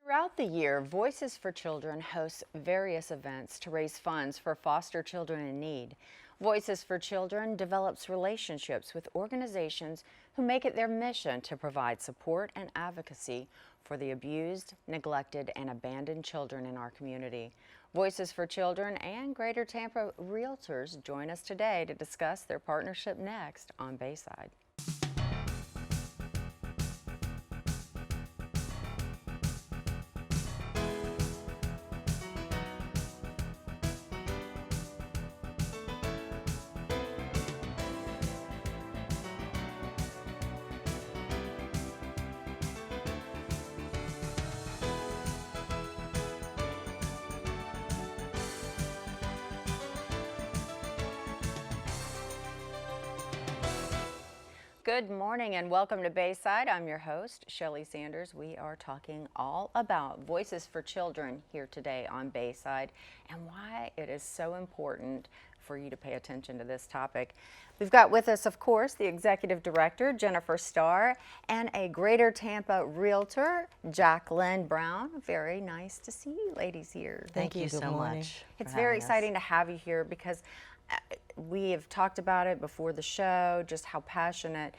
Throughout the year, Voices for Children hosts various events to raise funds for foster children in need. Voices for Children develops relationships with organizations who make it their mission to provide support and advocacy for the abused, neglected, and abandoned children in our community. Voices for Children and Greater Tampa Realtors join us today to discuss their partnership next on Bayside. Good morning and welcome to Bayside. I'm your host, Shelley Sanders. We are talking all about Voices for Children here today on Bayside and why it is so important for you to pay attention to this topic. We've got with us, of course, the Executive Director, Jennifer Starr, and a Greater Tampa Realtor, Jacqueline Brown. Very nice to see you ladies here. Thank you so much. It's very exciting to have you here because we have talked about it before the show, just how passionate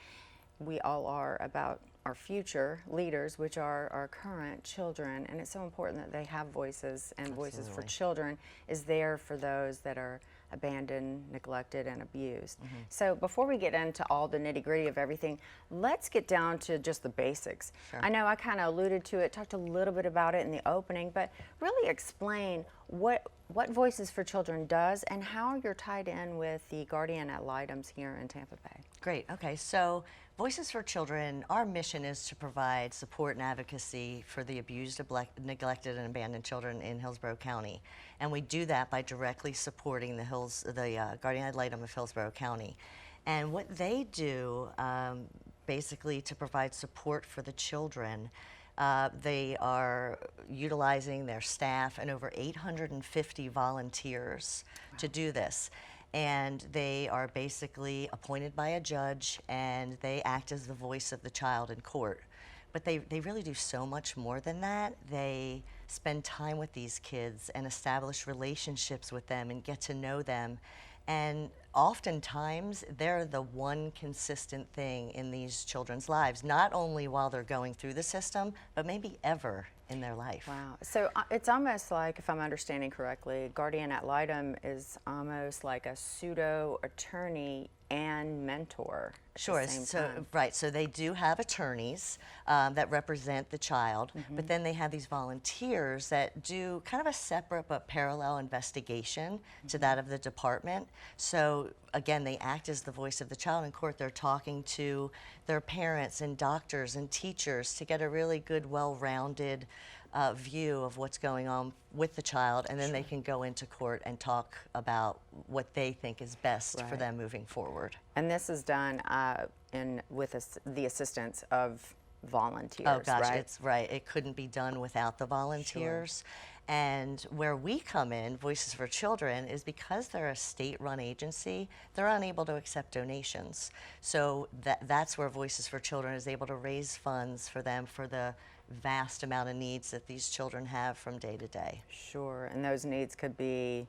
we all are about our future leaders, which are our current children. And it's so important that they have voices, and Voices for Children is there for those that are abandoned, neglected, and abused. So before we get into all the nitty-gritty of everything, let's get down to just the basics. Sure. I know I kind of alluded to it, talked a little bit about it in the opening, but really explain what Voices for Children does and how you're tied in with the guardian ad litems here in Tampa Bay. Great. Okay, so Voices for Children, our mission is to provide support and advocacy for the abused, neglected, and abandoned children in Hillsborough County. And we do that by directly supporting the guardian ad litem of Hillsborough County. And what they do, basically to provide support for the children, they are utilizing their staff and over 850 volunteers to do this. And they are basically appointed by a judge, and they act as the voice of the child in court. But they really do so much more than that. They spend time with these kids and establish relationships with them and get to know them. And oftentimes, they're the one consistent thing in these children's lives, not only while they're going through the system, but maybe ever in their life. Wow. So it's almost like, if I'm understanding correctly, guardian ad litem is almost like a pseudo attorney and mentor. Sure. Right. So they do have attorneys that represent the child, but then they have these volunteers that do kind of a separate but parallel investigation to that of the department. So again, they act as the voice of the child in court. They're talking to their parents and doctors and teachers to get a really good, well-rounded view of what's going on with the child, and then they can go into court and talk about what they think is best for them moving forward. And this is done with the assistance of volunteers. Oh gosh, right? It's right. It couldn't be done without the volunteers. Sure. And where we come in, Voices for Children, is because they're a state-run agency, they're unable to accept donations. So that's where Voices for Children is able to raise funds for them for the vast amount of needs that these children have from day to day. Sure, and those needs could be?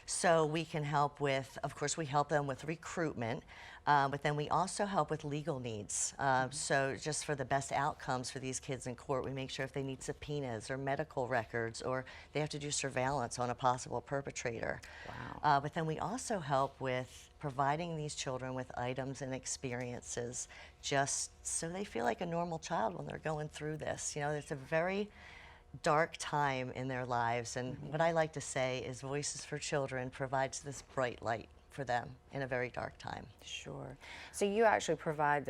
So we can help with, of course, we help them with recruitment, but then we also help with legal needs. So just for the best outcomes for these kids in court, we make sure if they need subpoenas or medical records, or they have to do surveillance on a possible perpetrator. Wow. But then we also help with providing these children with items and experiences just so they feel like a normal child when they're going through this. You know, it's a very dark time in their lives, and what I like to say is Voices for Children provides this bright light for them in a very dark time. Sure. So you actually provide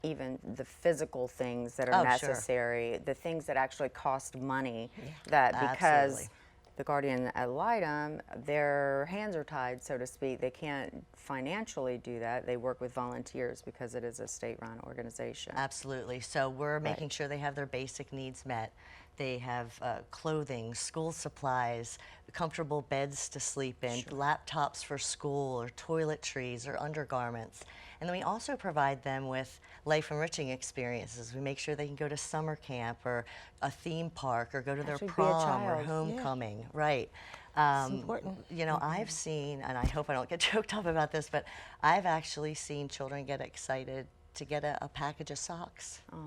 even the physical things that are necessary, the things that actually cost money, that because Absolutely. the guardian ad litem, their hands are tied, so to speak. They can't financially do that. They work with volunteers because it is a state-run organization. Absolutely. So we're making sure they have their basic needs met. They have clothing, school supplies, comfortable beds to sleep in, Sure. laptops for school, or toiletries or undergarments. And then we also provide them with life enriching experiences. We make sure they can go to summer camp or a theme park or go to their Actually be a prom or child. Yeah, homecoming. Right. it's important. You know, I've seen, and I hope I don't get choked up about this, but I've actually seen children get excited to get a package of socks Aw,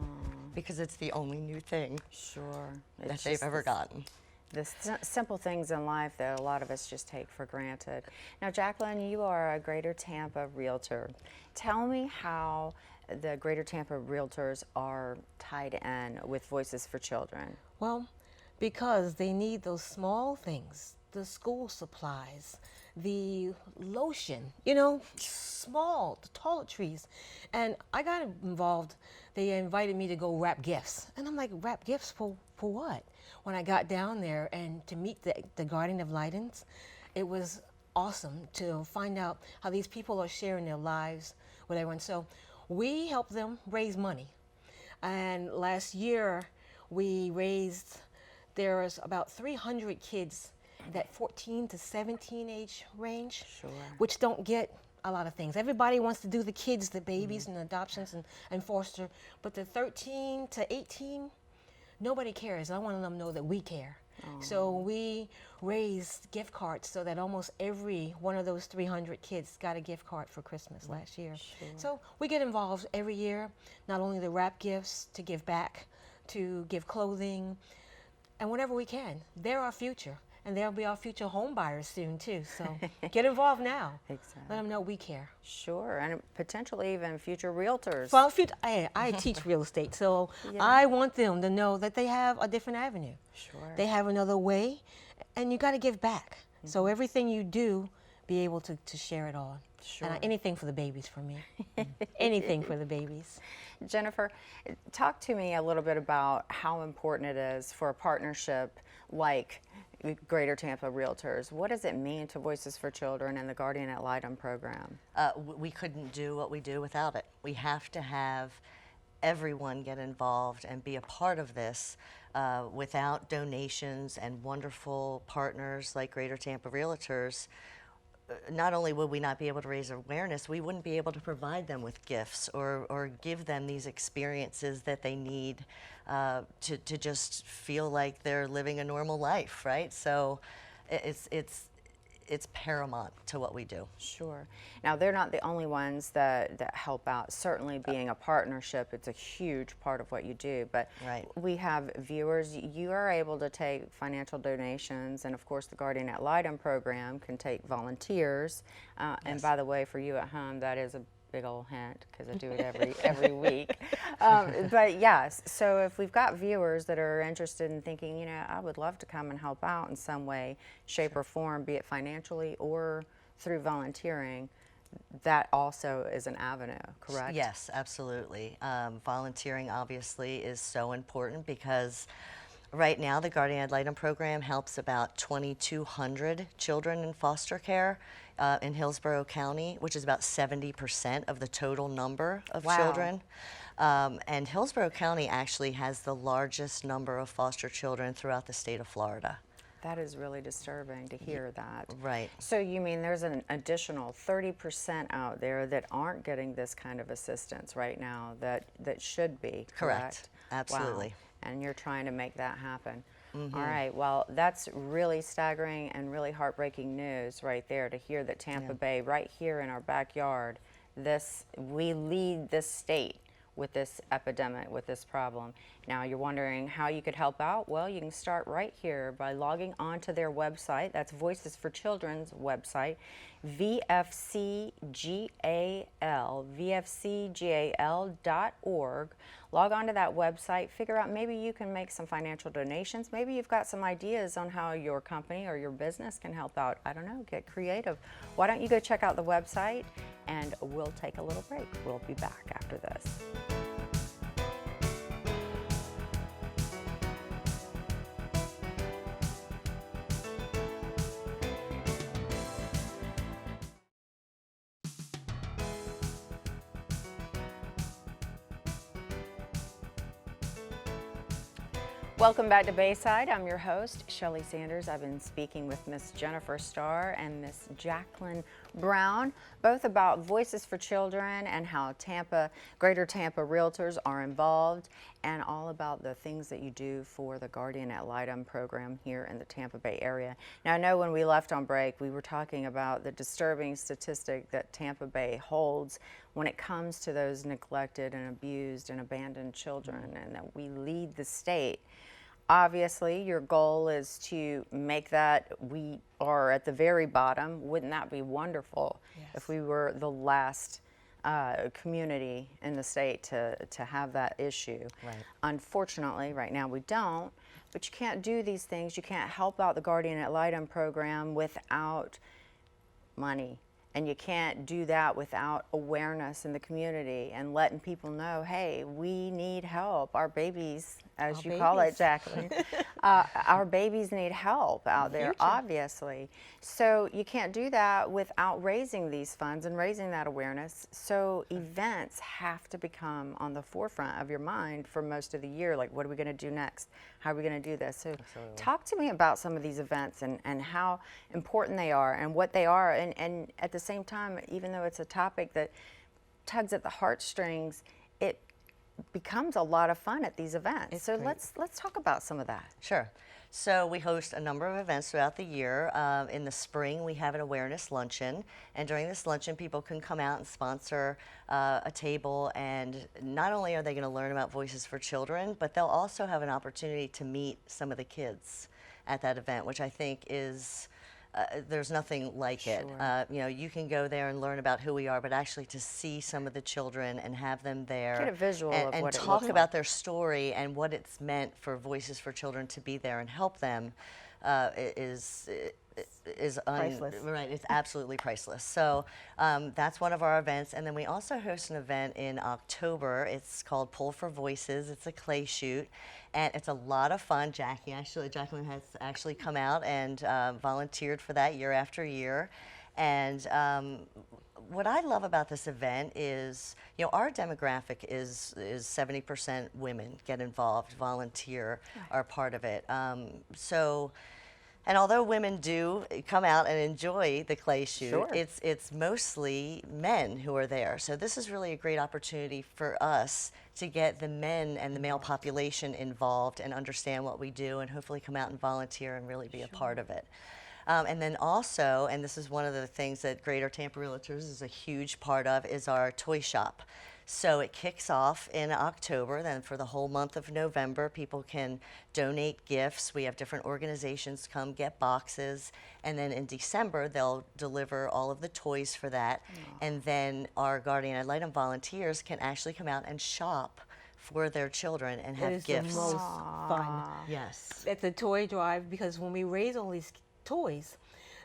because it's the only new thing sure. that It's they've just ever gotten. the simple things in life that a lot of us just take for granted. Now, Jacqueline, you are a Greater Tampa realtor. Tell me how the Greater Tampa realtors are tied in with Voices for Children. Well, because they need those small things, the school supplies, the lotion, small, the toiletries. And I got involved. They invited me to go wrap gifts. And I'm like, wrap gifts for what? When I got down there and to meet the Guardian of Lightens, it was awesome to find out how these people are sharing their lives with everyone. So we help them raise money. And last year, there's about 300 kids that 14 to 17 age range, Sure. which don't get a lot of things. Everybody wants to do the kids, the babies and adoptions and foster, but the 13 to 18, nobody cares. I want them to know that we care. So we raised gift cards so that almost every one of those 300 kids got a gift card for Christmas last year. So we get involved every year, not only to wrap gifts, to give back, to give clothing, and whatever we can. They're our future, and they'll be our future home buyers soon too. So get involved now. Exactly. Let them know we care. Sure, and potentially even future realtors. Well, I teach real estate, so Yeah. I want them to know that they have a different avenue. Sure. They have another way, and you got to give back. So everything you do, be able to share it all. Sure. And anything for the babies for me. Anything for the babies. Jennifer, talk to me a little bit about how important it is for a partnership like Greater Tampa Realtors. What does it mean to Voices for Children and the Guardian Ad Litem program? We couldn't do what we do without it. We have to have everyone get involved and be a part of this. Without donations and wonderful partners like Greater Tampa Realtors, not only would we not be able to raise awareness, we wouldn't be able to provide them with gifts or give them these experiences that they need to just feel like they're living a normal life, right? So it's paramount to what we do. Sure. Now, they're not the only ones that help out. Certainly being a partnership, it's a huge part of what you do. But Right. we have viewers. You are able to take financial donations, and of course the Guardian Ad Litem program can take volunteers. And by the way, for you at home, that is a big old hint because I do it every week. But yes, so if we've got viewers that are interested in thinking, I would love to come and help out in some way, shape, or form, be it financially or through volunteering, that also is an avenue, correct? Yes, absolutely. Volunteering obviously is so important because right now the Guardian Ad Litem program helps about 2,200 children in foster care in Hillsborough County, which is about 70% of the total number of Wow. children. And Hillsborough County actually has the largest number of foster children throughout the state of Florida. That is really disturbing to hear that. Right. So you mean there's an additional 30% out there that aren't getting this kind of assistance right now that should be, correct? Absolutely. Wow. And you're trying to make that happen. All right, well, that's really staggering and really heartbreaking news right there to hear that Tampa Bay, right here in our backyard, we lead this state with this epidemic, with this problem. Now you're wondering how you could help out? Well, you can start right here by logging on to their website. That's Voices for Children's website, vfcgal.org. Log on to that website, figure out maybe you can make some financial donations. Maybe you've got some ideas on how your company or your business can help out. I don't know, get creative. Why don't you go check out the website and we'll take a little break. We'll be back after this. Welcome back to Bayside. I'm your host, Shelley Sanders. I've been speaking with Miss Jennifer Starr and Miss Jacqueline Brown, both about Voices for Children and how Greater Tampa Realtors are involved, and all about the things that you do for the Guardian Ad Litem program here in the Tampa Bay area. Now, I know when we left on break, we were talking about the disturbing statistic that Tampa Bay holds when it comes to those neglected and abused and abandoned children, and that we lead the state. Obviously, your goal is to make that we are at the very bottom. Wouldn't that be wonderful if we were the last community in the state to have that issue? Right. Unfortunately, right now we don't, but you can't do these things. You can't help out the Guardian Ad Litem program without money. And you can't do that without awareness in the community and letting people know, hey, we need help. Our babies, as you call it, Jacqueline, our babies need help out there, obviously. So you can't do that without raising these funds and raising that awareness. So events have to become on the forefront of your mind for most of the year. Like, what are we going to do next? How are we going to do this? So talk to me about some of these events and how important they are and what they are. And at the same time, even though it's a topic that tugs at the heartstrings, it becomes a lot of fun at these events. So let's talk about some of that. Sure. So we host a number of events throughout the year. In the spring, we have an awareness luncheon, and during this luncheon, people can come out and sponsor a table, and not only are they going to learn about Voices for Children, but they'll also have an opportunity to meet some of the kids at that event, which I think is there's nothing like it. You know, you can go there and learn about who we are, but actually to see some of the children and have them there, get a visual of and what it talk looks about like. their story and what it's meant for Voices for Children to be there and help them is Priceless. right. It's absolutely priceless. So that's one of our events, and then we also host an event in October. It's called Pull for Voices. It's a clay shoot, and it's a lot of fun. Jacqueline has actually come out and volunteered for that year after year, and what I love about this event is, you know, our demographic is 70% women get involved, volunteer, are part of it. And although women do come out and enjoy the clay shoot, it's mostly men who are there. So this is really a great opportunity for us to get the men and the male population involved and understand what we do, and hopefully come out and volunteer and really be a part of it. And then also, and this is one of the things that Greater Tampa Realtors is a huge part of, is our toy shop. So it kicks off in October. Then for the whole month of November, people can donate gifts. We have different organizations come get boxes. And then in December, they'll deliver all of the toys for that. And then our Guardian Ad Litem volunteers can actually come out and shop for their children and have gifts. It is the most fun. Yes. It's a toy drive, because when we raise all these toys,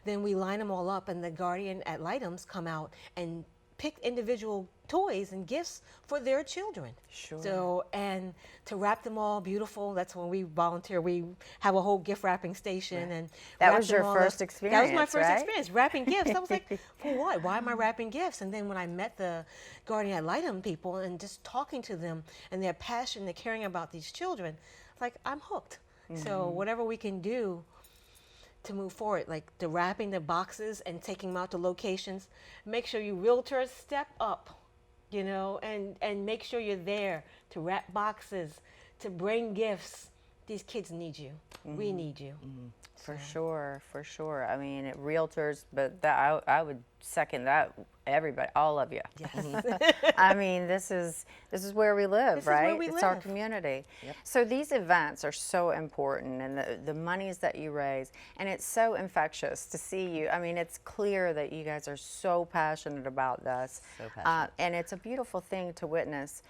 then we line them all up, and the Guardian Ad Litems come out and pick individual toys and gifts for their children. Sure. So, and to wrap them all beautiful, that's when we volunteer. We have a whole gift wrapping station, and That wrap was them your all first up. That was experience, my first right? experience, wrapping gifts. I was like, for what? Why am I wrapping gifts? And then when I met the Guardian Ad Litem people and just talking to them and their passion, their caring about these children, like, I'm hooked. So whatever we can do to move forward, like the wrapping the boxes and taking them out to locations, make sure you realtors step up, you know, and make sure you're there to wrap boxes, to bring gifts. These kids need you. We need you. For sure, for sure. I mean, realtors, but that I would second that. Everybody, all of you. Yes. I mean, this is where we live, This is right? where we It's our live. community. So these events are so important, and the monies that you raise, and it's so infectious to see you. I mean, it's clear that you guys are so passionate about this. So passionate. And it's a beautiful thing to witness.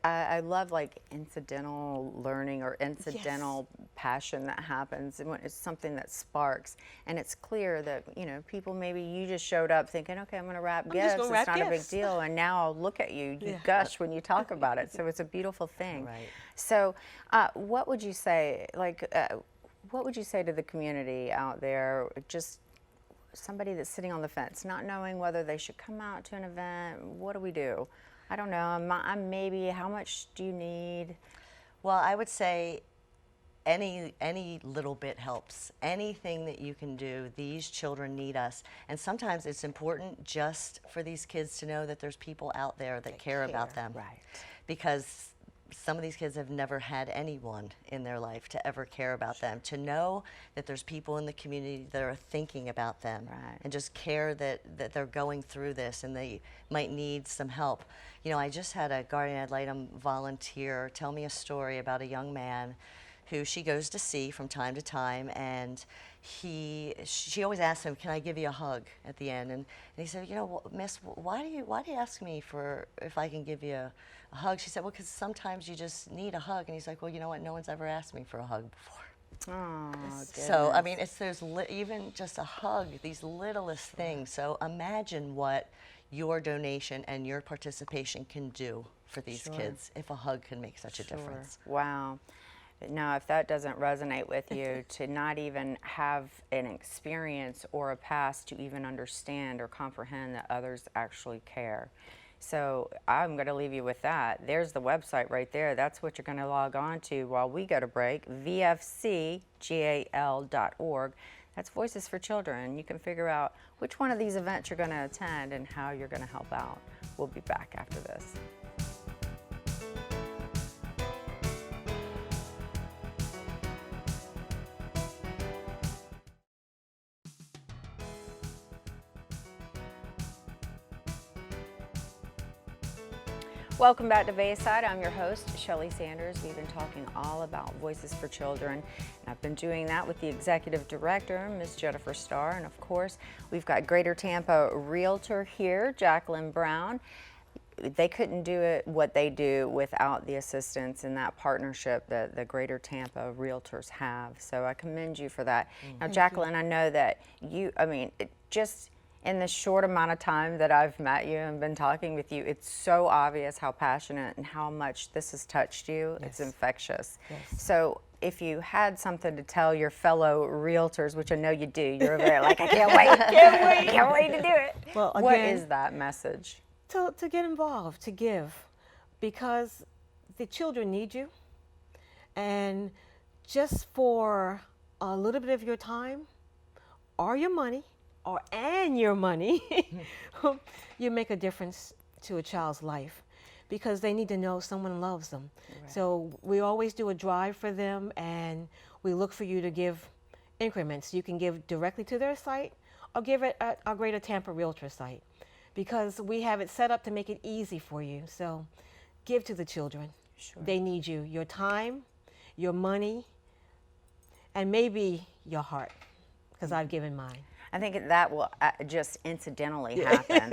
I love like incidental learning or incidental passion that happens, and when it's something that sparks. And it's clear that, you know, people, maybe you just showed up thinking, okay, I'm going to wrap gifts. just gonna It's wrap not a big gifts. deal. And now I'll look at you. You gush when you talk about it. So it's a beautiful thing. Right. So what would you say, what would you say to the community out there, just somebody that's sitting on the fence, not knowing whether they should come out to an event? What do we do? I don't know. I'm maybe, how much do you need? Well, I would say any little bit helps. Anything that you can do, these children need us. And sometimes it's important just for these kids to know that there's people out there that care about them. Right. Because some of these kids have never had anyone in their life to ever care about them. To know that there's people in the community that are thinking about them, Right. and just care that they're going through this and they might need some help. You know, I just had a guardian ad litem volunteer tell me a story about a young man who she goes to see from time to time, and she always asks him, "Can I give you a hug?" at the end, and he said, "You know, Miss, why do you ask me for if I can give you a hug?" She said, "Well, because sometimes you just need a hug." And he's like, "Well, you know what? No one's ever asked me for a hug before." Oh, So I mean, it's even just a hug, these littlest things. So imagine what your donation and your participation can do for these kids if a hug can make such a difference. Wow. Now, if that doesn't resonate with you, to not even have an experience or a past to even understand or comprehend that others actually care. So I'm going to leave you with that. There's the website right there. That's what you're going to log on to while we go to break, vfcgal.org. That's Voices for Children. You can figure out which one of these events you're going to attend and how you're going to help out. We'll be back after this. Welcome back to Bayside. I'm your host, Shelley Sanders. We've been talking all about Voices for Children. I've been doing that with the Executive Director, Ms. Jennifer Starr, and of course, we've got Greater Tampa Realtor here, Jacqueline Brown. They couldn't do it what they do without the assistance and that partnership that the Greater Tampa Realtors have. So I commend you for that. Now, Jacqueline, I know that just in the short amount of time that I've met you and been talking with you, it's so obvious how passionate and how much this has touched you. Yes. It's infectious. Yes. So if you had something to tell your fellow realtors, which I know you do, you're over there like, I can't wait, can't wait to do it. Well, What again, is that message? to get involved, to give, because the children need you, and just for a little bit of your time or your money, your money, you make a difference to a child's life, because they need to know someone loves them. Right. So we always do a drive for them, and we look for you to give increments. You can give directly to their site or give it at our Greater Tampa Realtor site, because we have it set up to make it easy for you. So give to the children. Sure. They need you, your time, your money, and maybe your heart, because I've given mine. I think that will just incidentally happen.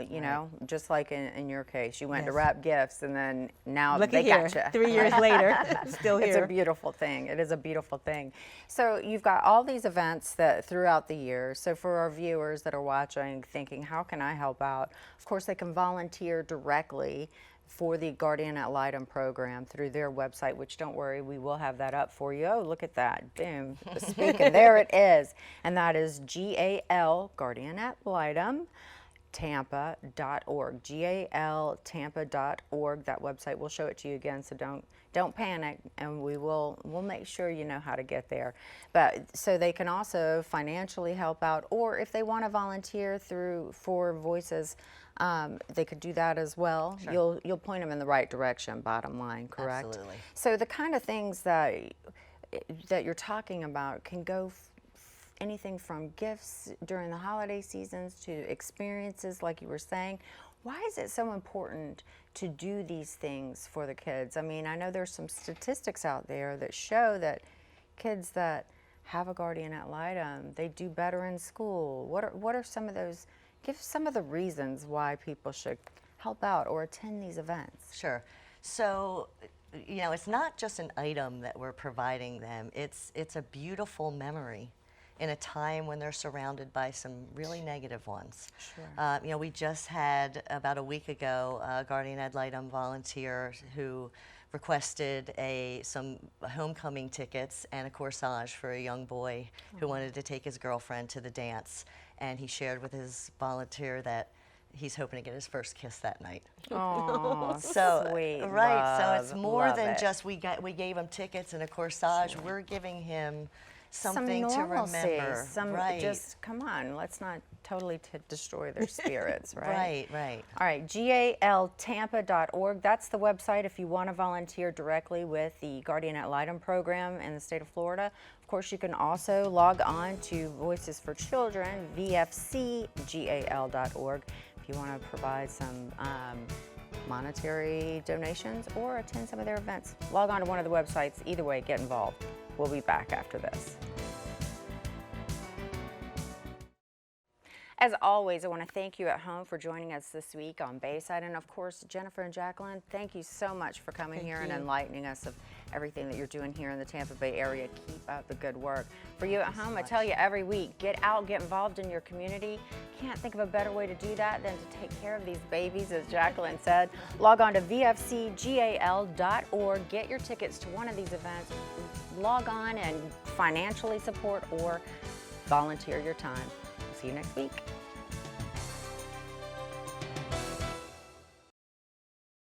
You know, just like in your case, you went to wrap gifts, and then now Look they here, got you. 3 years later, still here. It's a beautiful thing. It is a beautiful thing. So you've got all these events that throughout the year. So for our viewers that are watching, thinking, how can I help out? Of course, they can volunteer directly for the Guardian Ad Litem program through their website, which, don't worry, we will have that up for you. Oh, look at that. Boom. Speaking. There it is. And that is GAL, Guardian Ad Litem, Tampa.org. GAL Tampa.org. That website, we'll show it to you again, so don't panic, and we'll make sure you know how to get there. But so they can also financially help out, or if they want to volunteer for Voices, they could do that as well. Sure. You'll point them in the right direction, bottom line, correct? Absolutely. So the kind of things that you're talking about can go anything from gifts during the holiday seasons to experiences like you were saying. Why is it so important to do these things for the kids? I mean, I know there's some statistics out there that show that kids that have a guardian ad litem, they do better in school. What are some of those? Give some of the reasons why people should help out or attend these events. Sure. So, you know, it's not just an item that we're providing them. It's a beautiful memory in a time when they're surrounded by some really negative ones. Sure. You know, we just had about a week ago a guardian ad litem volunteer who requested some homecoming tickets and a corsage for a young boy who wanted to take his girlfriend to the dance. And he shared with his volunteer that he's hoping to get his first kiss that night. Oh, So sweet. right, so love, it's more love than it. just we gave him tickets and a corsage. We're giving him something some to normalcy, remember. some right. just come on, let's not totally destroy their spirits, right? Right, right. All right, galtampa.org. That's the website if you want to volunteer directly with the Guardian Ad Litem program in the state of Florida. Of course, you can also log on to Voices for Children, vfcgal.org, if you want to provide some monetary donations or attend some of their events. Log on to one of the websites. Either way, get involved. We'll be back after this. As always, I want to thank you at home for joining us this week on Bayside. And of course, Jennifer and Jacqueline, thank you so much for coming here and enlightening us of everything that you're doing here in the Tampa Bay area. Keep up the good work. For you at home, I tell you every week, get out, get involved in your community. Can't think of a better way to do that than to take care of these babies, as Jacqueline said. Log on to vfcgal.org, get your tickets to one of these events, log on and financially support or volunteer your time. See you next week.